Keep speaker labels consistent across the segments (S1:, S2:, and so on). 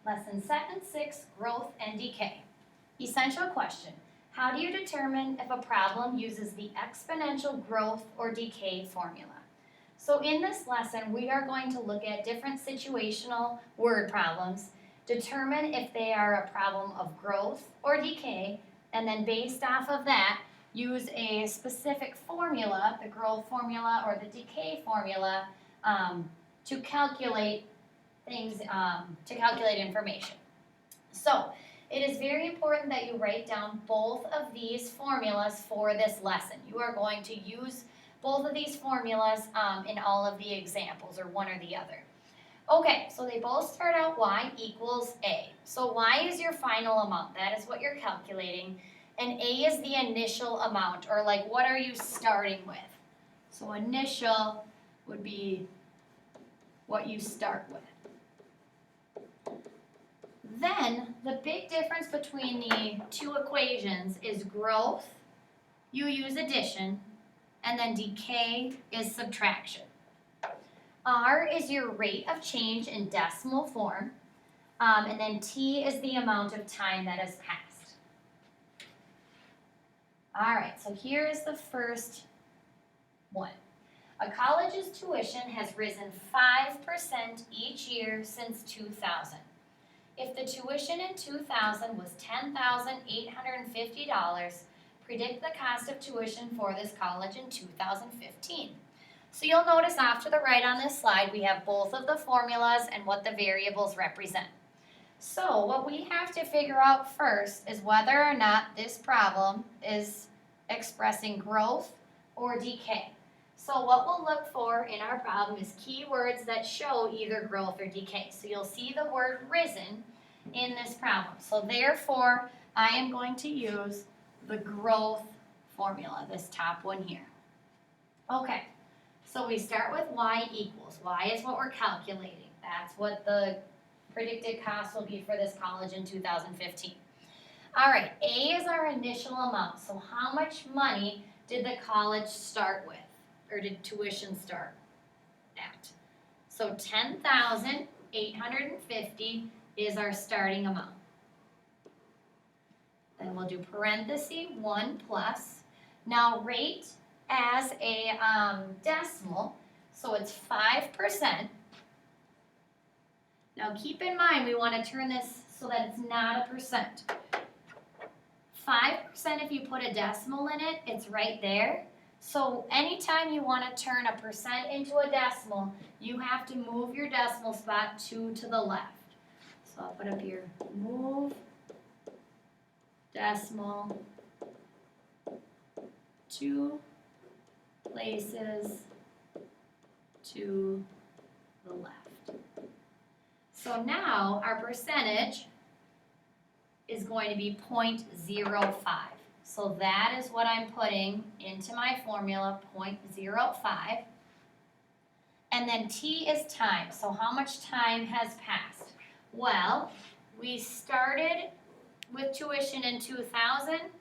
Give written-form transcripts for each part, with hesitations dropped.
S1: Lesson 7-6, Growth and Decay. Essential question. How do you determine if a problem uses the exponential growth or decay formula? So in this lesson, we are going to look at different situational word problems, determine if they are a problem of growth or decay, and then based off of that, use a specific formula, the growth formula or the decay formula, to calculate things, to calculate information. So, it is very important that you write down both of these formulas for this lesson. You are going to use both of these formulas in all of the examples, or one or the other. Okay, so they both start out y equals a. So y is your final amount. That is what you're calculating. And a is the initial amount, or like what are you starting with? So initial would be what you start with. Then, the big difference between the two equations is growth, you use addition, and then decay is subtraction. R is your rate of change in decimal form, and then T is the amount of time that has passed. Alright, so here is the first one. A college's tuition has risen 5% each year since 2000. If the tuition in 2000 was $10,850, predict the cost of tuition for this college in 2015. So you'll notice off to the right on this slide, we have both of the formulas and what the variables represent. So what we have to figure out first is whether or not this problem is expressing growth or decay. So what we'll look for in our problem is keywords that show either growth or decay. So you'll see the word risen in this problem. So therefore, I am going to use the growth formula, this top one here. Okay, so we start with y equals. Y is what we're calculating. That's what the predicted cost will be for this college in 2015. All right, A is our initial amount. So how much money did the college start with? Or did tuition start at? So 10,850 is our starting amount. Then we'll do parenthesis 1 plus. Now rate as a decimal, so it's 5%. Now keep in mind we want to turn this so that it's not a percent. 5%, if you put a decimal in it, it's right there. So anytime you want to turn a percent into a decimal, you have to move your decimal spot 2 to the left. So I'll put up here, move decimal 2 places to the left. So now our percentage is going to be 0.05. So that is what I'm putting into my formula, 0.05. And then T is time. So how much time has passed? Well, we started with tuition in 2000,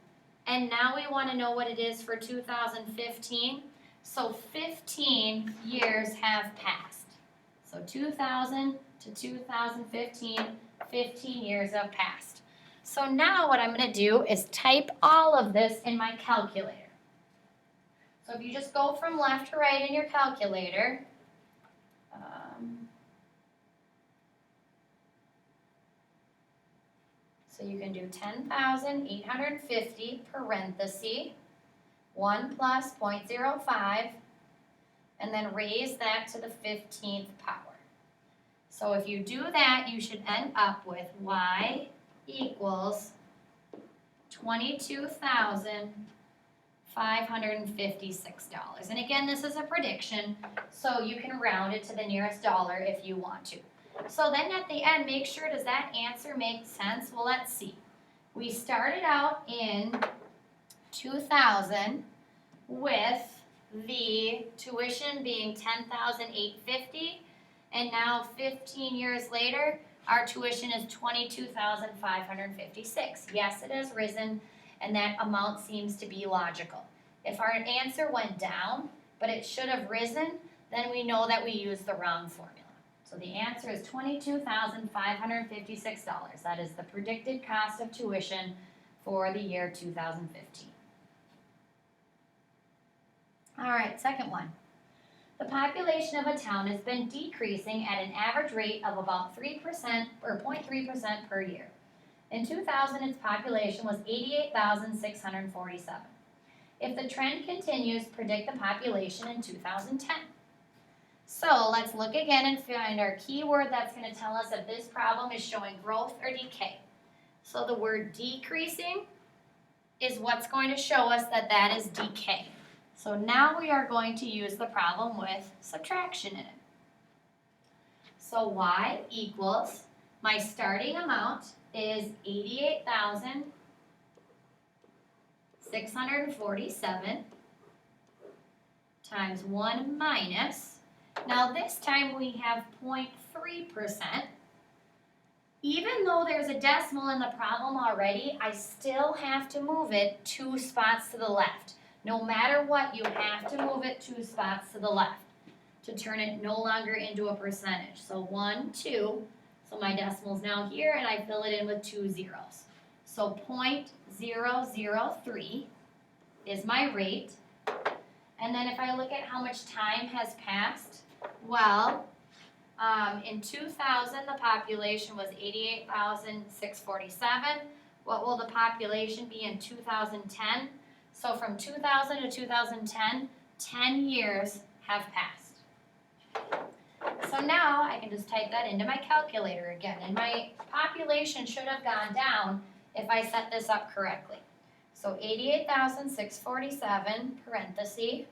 S1: and now we want to know what it is for 2015. So 15 years have passed. So 2000 to 2015, 15 years have passed. So now what I'm going to do is type all of this in my calculator. So if you just go from left to right in your calculator, so you can do 10,850 parenthesis 1 plus 0.05, and then raise that to the 15th power. So if you do that, you should end up with y equals $22,556. And again, this is a prediction, so you can round it to the nearest dollar if you want to. So then at the end, make sure, does that answer make sense? Well, let's see. We started out in 2000 with the tuition being $10,850, and now 15 years later, our tuition is $22,556. Yes, it has risen, and that amount seems to be logical. If our answer went down, but it should have risen, then we know that we used the wrong formula. So the answer is $22,556. That is the predicted cost of tuition for the year 2015. All right, second one. The population of a town has been decreasing at an average rate of about 3% or 0.3% per year. In 2000, its population was 88,647. If the trend continues, predict the population in 2010. So let's look again and find our keyword that's going to tell us if this problem is showing growth or decay. So the word decreasing is what's going to show us that that is decay. So now we are going to use the problem with subtraction in it. So y equals, my starting amount is 88,647 times 1 minus, now this time we have 0.3%. Even though there's a decimal in the problem already, I still have to move it 2 spots to the left. No matter what, you have to move it 2 spots to the left to turn it no longer into a percentage. So 1, 2, so my decimal's now here and I fill it in with 2 zeros. So 0.003 is my rate. And then if I look at how much time has passed, well, in 2000 the population was 88,647. What will the population be in 2010? So from 2000 to 2010, 10 years have passed. So now I can just type that into my calculator again, and my population should have gone down if I set this up correctly. So 88,647 parenthesis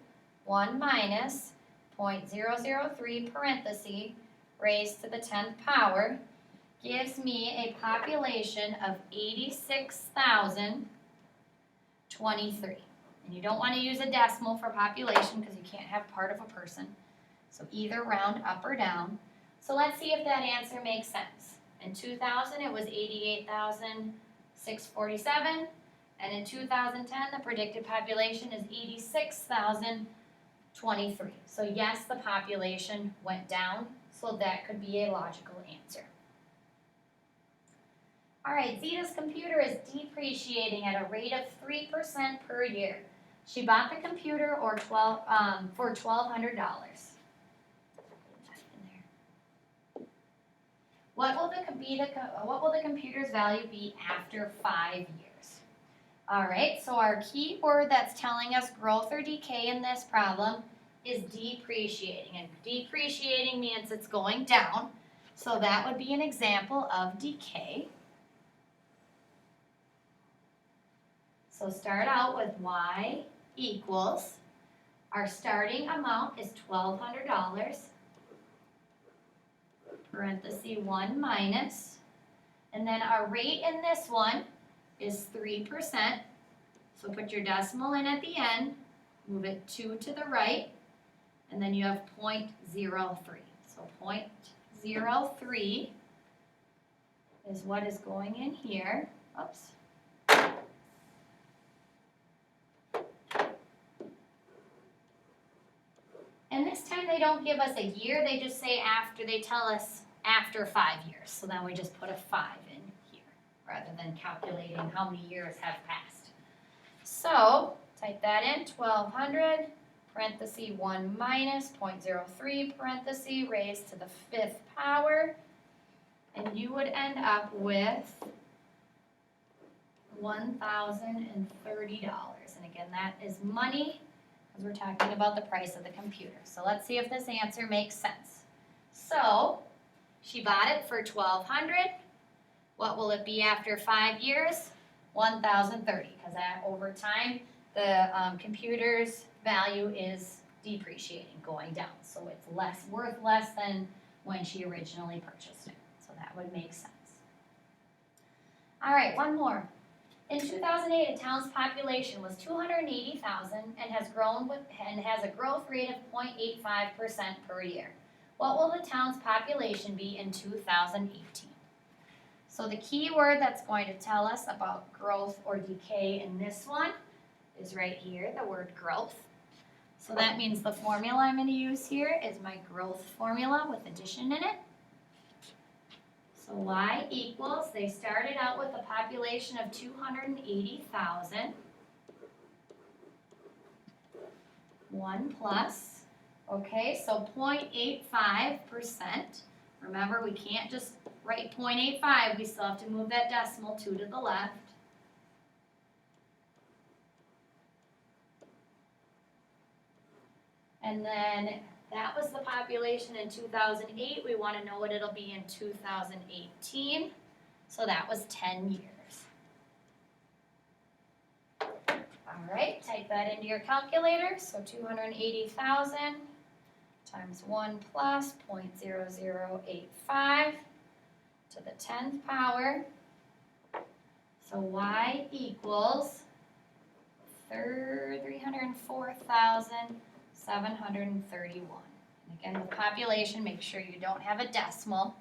S1: 1 minus 0.003 parenthesis raised to the 10th power gives me a population of 86,023. And you don't want to use a decimal for population because you can't have part of a person. So either round up or down. So let's see if that answer makes sense. In 2000 it was 88,647, and in 2010 the predicted population is 86,023. So yes, the population went down, so that could be a logical answer. All right, Zita's computer is depreciating at a rate of 3% per year. She bought the computer for $1,200. What will the computer's value be after 5 years? All right, so our key word that's telling us growth or decay in this problem is depreciating. And depreciating means it's going down. So that would be an example of decay. So start out with y equals, our starting amount is $1,200, parenthesis 1 minus, and then our rate in this one is 3%. So put your decimal in at the end, move it 2 to the right, and then you have 0.03. So 0.03 is what is going in here. Oops. And this time they don't give us a year, they just say they tell us after 5 years. So then we just put a 5 in here, rather than calculating how many years have passed. So, type that in, 1,200, parenthesis 1 minus 0.03, parenthesis raised to the 5th power, and you would end up with $1,030. And again, that is money, because we're talking about the price of the computer. So let's see if this answer makes sense. So, she bought it for $1,200. What will it be after 5 years? $1,030, because over time, the computer's value is depreciating, going down. So it's worth less than when she originally purchased it. So that would make sense. All right, one more. In 2008, a town's population was 280,000 and has a growth rate of 0.85% per year. What will the town's population be in 2018? So the key word that's going to tell us about growth or decay in this one is right here, the word growth. So that means the formula I'm going to use here is my growth formula with addition in it. So y equals, they started out with a population of 280,000. 1 plus, okay, so 0.85%. Remember, we can't just write 0.85, we still have to move that decimal 2 to the left. And then that was the population in 2008. We want to know what it'll be in 2018. So that was 10 years. All right, type that into your calculator. So 280,000 times 1 plus 0.0085 to the 10th power. So y equals 304,731. And again, with population, make sure you don't have a decimal.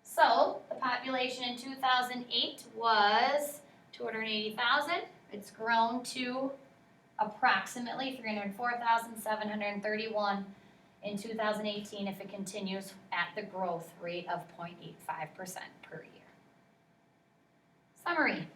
S1: So the population in 2008 was 280,000. It's grown to approximately 304,731 in 2018 if it continues at the growth rate of 0.85% per year. Summary.